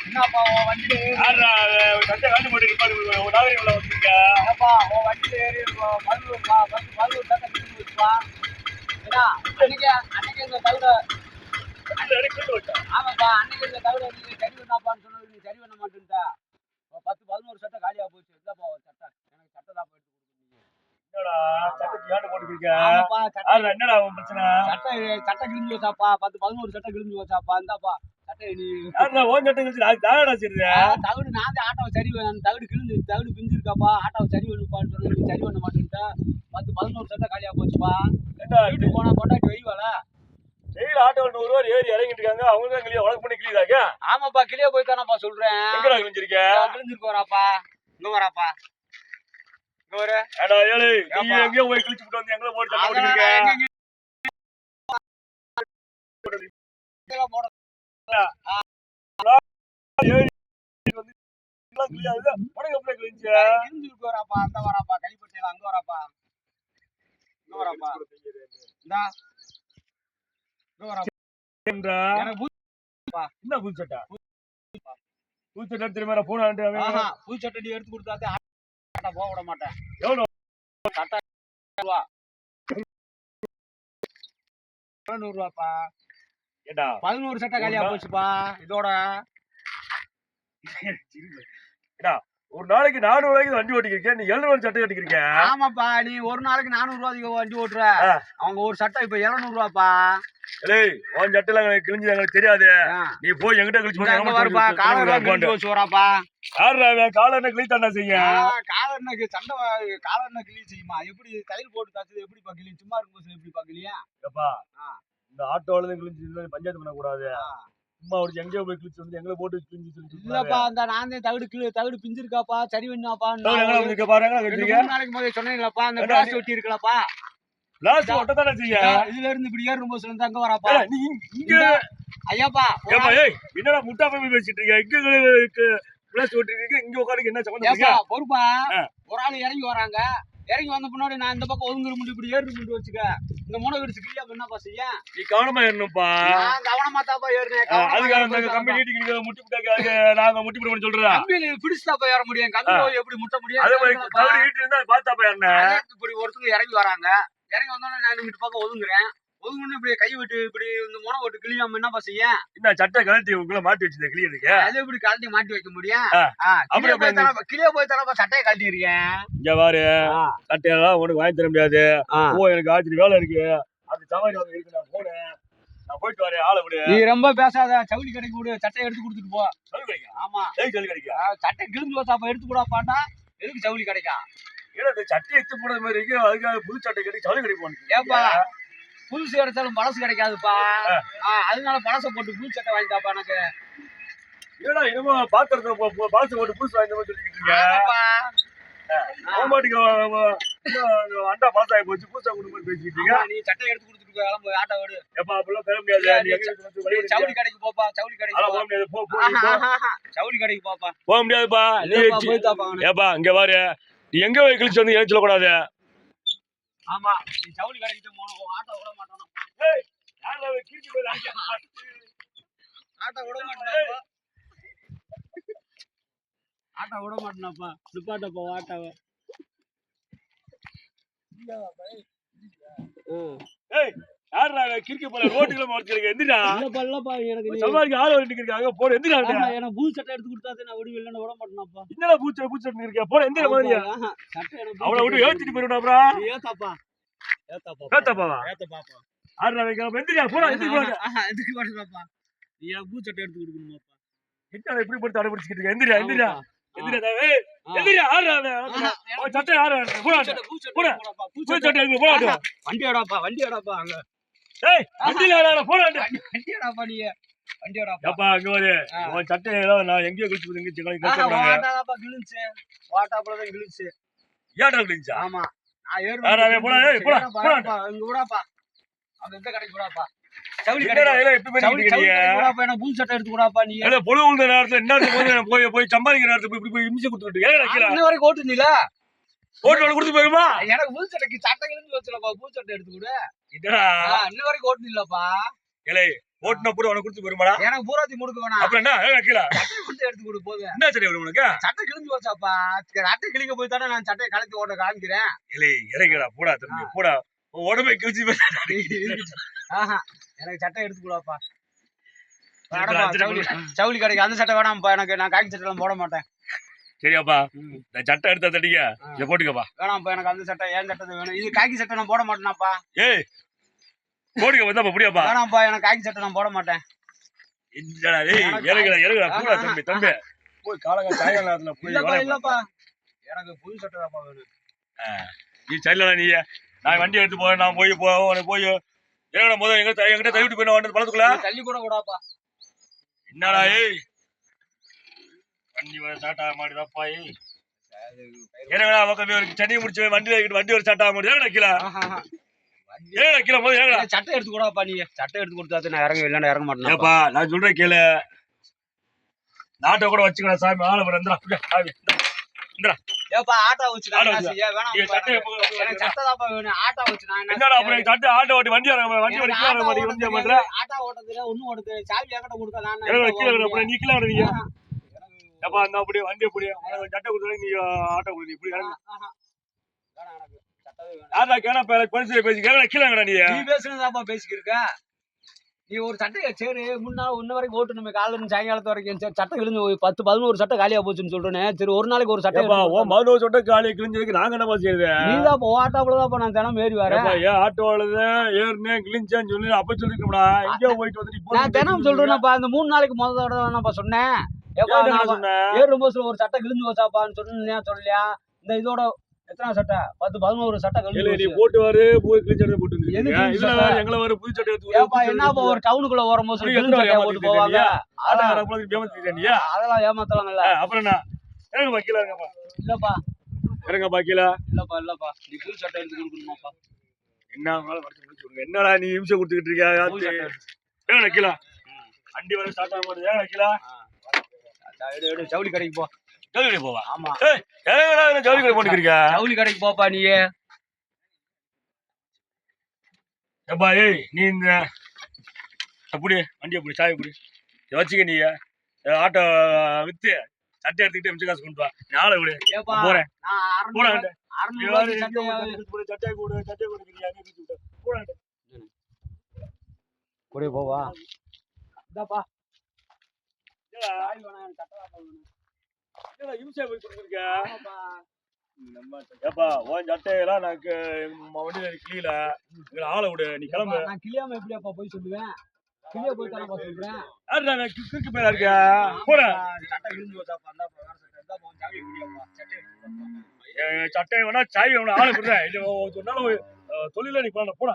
என்னப்பா உன் வண்டியில சட்டை காட்டு போட்டு ஒரு நாளைக்கு உள்ள வச்சுருக்க ஏப்பா உன் வண்டியில ஏறி மதுப்பா மது சட்டை கிழிஞ்சு வச்சுப்பா ஏன்னா அன்னைக்கு இந்த தவிர ஆமாப்பா அன்னைக்கு இந்த தவிர நீங்க சரி பண்ணாப்பான்னு சொன்னது நீ சரி பண்ண மாட்டேன்ட்டா 10-11 சட்டை காலியா போச்சு இல்லப்பா சட்டை எனக்கு சட்டை தான் போயிட்டு என்னடா சட்டைக்கு ஏன் போட்டுருக்க என்னடா பிரச்சனை சட்டை கிழிஞ்சு வச்சாப்பா 10-11 சட்டை கிழிஞ்சு வச்சாப்பா இந்தாப்பா சட்டை நீ ஓன் சட்டை கிழிச்சு தாடா சரி தவிடு நான் தான் ஆட்டோவை சரி தவிடு கிழிஞ்சு தவிடு பிஞ்சிருக்காப்பா ஆட்டோவை சரி பண்ணுப்பான்னு சொன்னது நீ சரி பண்ண மாட்டேன்ட்டா 10-11 சட்டை காலியா போச்சுப்பா வீட்டுக்கு போனா கொண்டாட்டி வைவாள டெய்லி ஆட்டோ 100 ரூபா ஏறி இறங்கிட்டு இருக்காங்க அவங்க தான் கிளியா உனக்கு பண்ணி கிளியாதாக்க ஆமாப்பா கிளியா போய் தானப்பா சொல்றேன் எங்கடா கிழிஞ்சிருக்க கிழிஞ்சிருக்கு வராப்பா இங்க வராப்பா இங்க வர ஏடா ஏழு நீ எங்கேயோ போய் கிழிச்சு விட்டு வந்து எங்களை போட்டு தள்ள விட்டுருக்க கிழிஞ்சிருக்கு வராப்பா அந்த வராப்பா கைப்பட்டியில அங்க வராப்பா இங்க வராப்பா இந்தா என்ன புதுச்சட்டை புதுச்சட்டை தெரியுமா போன புதுச்சட்டை நீ எடுத்து கொடுத்தா போக விட மாட்டேன் எவ்வளவு 100 ரூபாப்பா ஏடா 11 சட்டை காலியா போச்சுப்பா இதோட ஏடா ஒரு நாளைக்கு 400 ரூபாய்க்கு வண்டி ஓட்டிக்கிறீங்க நீ 700 சட்டை கட்டிக்கிறீங்க ஆமாப்பா நீ ஒரு நாளைக்கு 400 ரூபாய்க்கு வண்டி ஓட்டுற அவங்க ஒரு சட்டை இப்ப 700 ரூபாப்பா ஏய் உன் சட்டைல கிழிஞ்சு எங்களுக்கு தெரியாது நீ போய் எங்கிட்ட கிழிச்சு காலர் வராப்பா காலர் கிழித்தாண்டா செய்ய காலர் கிளி செய்யுமா எப்படி தையல் போட்டு தச்சது எப்படிப்பா கிளி சும்மா இருக்கும் எப்படிப்பா கிளியா எப்பா இந்த ஆட்டோல கிழிஞ்சு பஞ்சாயத்து பண்ணக்கூடாது சும்மா ஒரு எங்கேயோ போய் கிழிச்சு வந்து எங்களை போட்டு கிழிஞ்சு இல்லப்பா அந்த நான் தவிடு பிஞ்சிருக்காப்பா சரி பண்ணாப்பா நாளைக்கு முதல்ல சொன்னீங்களாப்பா அந்த கிளாஸ் ஒட்டி இருக்கலாப்பா கிளாஸ் ஒட்ட தானே செய்ய இதுல இருந்து இப்படி ஏறும் போது சொல்லுங்க அங்க வராப்பா நீ இங்க ஐயாப்பா ஏய் என்னடா முட்டா போய் பேசிட்டு இருக்க இங்க கிளாஸ் ஓட்டிருக்கீங்க இங்க உட்கார்ந்து என்ன சம்பந்தம் பொறுப்பா ஒரு ஆள் இறங்கி வராங்க இறங்கி வந்த முன்னாடி நான் இந்த பக்கம் ஒதுங்குற முடி இப்படி ஏறு முடி வச்சுக்க இந்த முனை விடுச்சு கிளியா என்னப்பா செய்ய நீ கவனமா ஏறணும்ப்பா கவனமா தாப்பா ஏறுனேன் அதுக்காக கம்பி நீட்டிக்கு முட்டி விட்டாங்க நாங்க முட்டி போட சொல்றேன் கம்பி பிடிச்சுதாப்பா ஏற முடியும் கம்பி எப்படி முட்ட முடியும் அதே மாதிரி தவறு ஈட்டு இருந்தா பார்த்தாப்பா ஏறினேன் இப்படி ஒருத்தர் இறங்கி வராங்க இறங்கி வந்தோடனே நான் இங்கிட்டு பக்கம் ஒதுங்குறேன் ஒதுங்குன்னு இப்படி கை விட்டு இப்படி இந்த முனை விட்டு கிளியாம என்னப்பா செய்ய இந்த சட்டை கழட்டி உங்களை மாட்டி வச்சிருந்த கிளியதுக்கு அது எப்படி கழட்டி மாட்டி வைக்க முடியும் கிளியா போய் தரப்பா சட்டையை கழட்டி இருக்கேன் இங்க பாரு சட்டையெல்லாம் உனக்கு வாங்கி தர முடியாது எனக்கு ஆச்சரிய வேலை இருக்கு அந்த சவாரி இருக்கு நான் போனேன் நான் போயிட்டு வரேன் ஆளை விடு நீ ரொம்ப பேசாத சவுளி கடைக்கு விடு சட்டையை எடுத்து கொடுத்துட்டு போ சவுளி கிடைக்கும் ஆமா சவுளி கிடைக்கும் சட்டை கிழிஞ்சு வச்சாப்பா எடுத்து கூடாப்பாண்டா எதுக்கு சவுளி கிடைக்கும் ஏன்னா சட்டை எடுத்து போடுறது மாதிரி இருக்கு அதுக்காக புது சட்டை கட்டி சவுளி கிடைக்கும் ஏப்பா புதுசு கிடைச்சாலும் பழசு கிடைக்காதுப்பா அதனால பழசை போட்டு புது சட்டை வாங்கிட்டாப்பா எனக்கு ஏடா என்னமோ பாத்திரத்தை பழசை போட்டு புதுசு வாங்கி சொல்லிக்கிட்டு இருக்கேன் அண்டா பழசாகி போச்சு புதுசா கொடுத்து பேசிக்கிட்டு இருக்கீங்க நீ சட்டை எடுத்து கொடுத்துட்டு கிளம்பு ஆட்டோ விடு எப்பா அப்படிலாம் பெற முடியாது சவுளி கடைக்கு போப்பா சவுளி கடைக்கு போக முடியாது சவுளி கடைக்கு போப்பா போக முடியாதுப்பா ஏப்பா இங்க பாரு நீ எங்க போய் கிழிச்சு வந்து ஏன் சொல்லக்கூடாது ஆமா நீ சவுளி கடைக்கு போனோம் ஆட்டோ விட மாட்டானா ஏய் யாரா கிழிச்சு போய் ஆட்டோ விட மாட்டானா ஆட்டோ விட மாட்டானாப்பா நிப்பாட்டப்பா ஆட்டோவை ஏய் யாரா கிறுக்கு போல ரோட்டுக்குள்ள மார்ச்சிருக்க எந்திரா இல்லப்பா எனக்கு சவாரிக்கு ஆள வந்துட்டு இருக்காங்க போற எந்திரா எனக்கு பூ சட்டை எடுத்து கொடுத்தாதே நான் விடு இல்லன்னு விட மாட்டேனாப்பா என்னடா பூச்சை இருக்க போற எந்திர மாதிரியா சட்டை எனக்கு அவளை விட்டு ஏத்திட்டு போயிடுடா அப்புறம் ஏத்தாப்பா ஏத்தாப்பா ஆறா வைக்க எந்திரா போடா எந்திரி மாட்டேனாப்பா நீ எனக்கு பூ சட்டை எடுத்து கொடுக்கணுமாப்பா என்ன இப்படி போட்டு அடைபிடிச்சிட்டு இருக்க எந்திரா எந்திரா ஆறா சட்டை ஆறா போடா பூ சட்டை எடுத்து போடா வண்டியாடாப்பா அங்க ஏய் வண்டில போடா வண்டியாடாப்பா நீ வண்டியாடாப்பா அப்பா அங்க வரு உன் சட்டை நான் எங்கேயோ கிழிச்சு போடுங்க வாட்டாப்பா கிழிச்சு வாட்டாப்பா தான் கிழிச்சு ஏடா கிழிச்சா ஆமா நான் ஏறு போடா போடா இங்க விடாப்பா அங்க இந்த கடைக்கு விடாப்பா ஜவுளி என்னடா கடைக்கு இதெல்லாம் எப்படி பண்ணிட்டு ஜவுளி இருக்கீங்க? கடைக்கு கூடாப்பா, எனக்கு புது சட்டை எடுத்து கூடாப்பா நீ. ஏதோ பொழுது உழுந்த நேரத்துல என்ன போய் சம்பாதிக்கிற நேரத்துல இப்படி போய் இமிச்சு கொடுத்துட்டு ஏன் வைக்கல? இன்ன வரைக்கும் ஓட்டுனீல? ஓட்டு கொடுத்து போயிருமா? எனக்கு புது சட்டைக்கு சட்டை கிழிஞ்சு வச்சுலப்பா, புது சட்டை எடுத்து கொடு. என்னடா இன்ன வரைக்கும் ஓட்டுனீலப்பா. ஏலே ஓட்டுன பூரா உனக்கு கொடுத்து போயிருமாடா? எனக்கு பூராத்தி முடுக்க வேணாம். அப்புறம் என்ன வைக்கல? சட்டை கொடுத்து எடுத்து கொடு போதும். என்ன சரி உனக்கு? சட்டை கிழிஞ்சு வச்சாப்பா. சட்டை கிழிக்க போய் தானே நான் சட்டையை கலத்தி ஓட்ட காமிக்கிறேன். ஏலே இறங்கிடா போடா தம்பி போடா. உடம்பை கிழிச்சு ஆஹா, எனக்கு சட்டை எடுத்து கூடாப்பா. ஜவுளி கடைக்கு அந்த சட்டை வேணாம்ப்பா எனக்கு. நான் காக்கி சட்டை எல்லாம் போட மாட்டேன். சரியாப்பா, நான் சட்டை எடுத்தா தட்டிக்க இதை போட்டுக்கப்பா. வேணாம்ப்பா, எனக்கு அந்த சட்டை ஏன் சட்டை வேணும். இது காக்கி சட்டை நான் போட மாட்டேனாப்பா. ஏய் போடுக்க வந்தாப்பா புரியாப்பா? வேணாம்ப்பா, எனக்கு காக்கி சட்டை நான் போட மாட்டேன். இல்லடா டேய் இறங்குடா போடா தம்பி போய் காலங்க சாயங்காலத்துல போய் இல்லப்பா, எனக்கு புது சட்டை தான்ப்பா வேணும். நீ சரியில்லடா நீ. நான் வண்டி எடுத்து போறேன், நான் போய் ஏன்னா முதல்ல எங்கிட்ட தள்ளிட்டு போய் வந்து பழத்துக்குள்ள தள்ளி கூட கூடாப்பா. என்னடா ஏய் வண்டி வர ஸ்டார்ட் ஆக மாட்டேதாப்பா. ஏன்னா பக்கம் ஒரு சென்னை முடிச்சு வண்டி ஒரு ஸ்டார்ட் ஆக மாட்டேது. கீழே கீழே போது சட்டை எடுத்து கூடாப்பா. நீ சட்டை எடுத்து கொடுத்தா நான் இல்லைன்னா இறங்க மாட்டேன். ஏப்பா நான் சொல்றேன் கேளு, நாட்டை கூட வச்சுக்கடா சாமி. ஆளை வர ஏப்பா ஆட்டோ வச்சு சட்டை தான்ப்பா வேணும். ஆட்டோ வச்சு என்னடா அப்புறம் சட்டை ஆட்டோ ஓட்டி வண்டி பண்ற ஆட்டோ ஓட்டத்துல ஒண்ணும் ஓடுது. சாவி என்கிட்ட கொடுக்க நான் அப்புறம் நீ கீழே வரீங்க. ஏப்பா அந்த அப்படியே வண்டி அப்படியே சட்டை கொடுத்தா நீ ஆட்டோ கொடுத்து இப்படி ஆட்டா கேனா பரிசு பேசி கீழே நீ பேசுனதாப்பா பேசிக்கிருக்க. நீ ஒரு சட்டையை சரி முன்னாள் இன்ன வரைக்கும் ஓட்டுணுமே காலைல இருந்து சாயங்காலத்து வரைக்கும். சரி சட்டை கிழிஞ்சு 10-11 சட்டை காலியா போச்சுன்னு சொல்றேன். சரி ஒரு நாளைக்கு ஒரு சட்டை 11 சட்டை காலியா கிழிஞ்சதுக்கு நாங்க என்னப்பா செய்யுது? நீதான் ஆட்டோவுலதான்ப்பா நான் தினம் ஏறி வரேன். ஏன் ஆட்டோலதான் ஏறினேன் கிழிஞ்சான்னு சொல்லி அப்ப சொல்லிருக்கா? எங்கேயோ போயிட்டு வந்து நான் தினம் சொல்றேன்ப்பா. இந்த 3 நாளைக்கு முதல் தடவை சொன்னேன். ஏறும்போது ஒரு சட்டை கிழிஞ்சு வச்சாப்பான்னு சொன்னேன். சொல்லலையா? இந்த இதோட எத்தனை சட்டை 10-11 சட்டை நீ போட்டு வாரு போய் கிழிஞ்ச போட்டு எங்களை வர புது சட்டை என்னப்பா ஒரு டவுனுக்குள்ள வரும்போது போட்டு போவாங்க. அதெல்லாம் ஏமாத்தலாங்கல்ல. அப்புறம் என்ன வைக்கல இல்லப்பா இறங்க பாக்கல இல்லப்பா நீ புது சட்டை எடுத்து கொடுக்கணுமாப்பா. என்னடா நீ நிமிஷம் கொடுத்துக்கிட்டு இருக்கியா? வைக்கல வண்டி வர ஸ்டார்ட் ஆக மாட்டேது. வைக்கல ஜவுளி கடைக்கு போ. ஜவுளி கடை போவா? ஆமா ஜவுளி கடை போட்டுக்கிறியா? ஜவுளி கடைக்கு போப்பா நீ. ஏப்பா ஏய் நீ இந்த அப்படி வண்டி அப்படி சாய் அப்படி வச்சுக்க. நீ ஆட்டோ வித்து சட்டை எடுத்துக்கிட்டு மிச்ச காசு கொண்டு வா. நாளை விடு போறேன் சட்டை கூட போவா. ஏப்பா உன் சட்டையெல்லாம் எனக்கு வண்டியில கிளியில ஆளை விடு. நீ கிளம்பு. நான் கிளியாம எப்படியாப்பா போய் சொல்லுவேன்? கிளிய போய் தானப்பா சொல்றேன். கிறுக்கு பேரா இருக்க போறேன். சட்டை வேணா சாய் வேணா ஆளை விடுறேன். தொழில நீ பண்ண போட.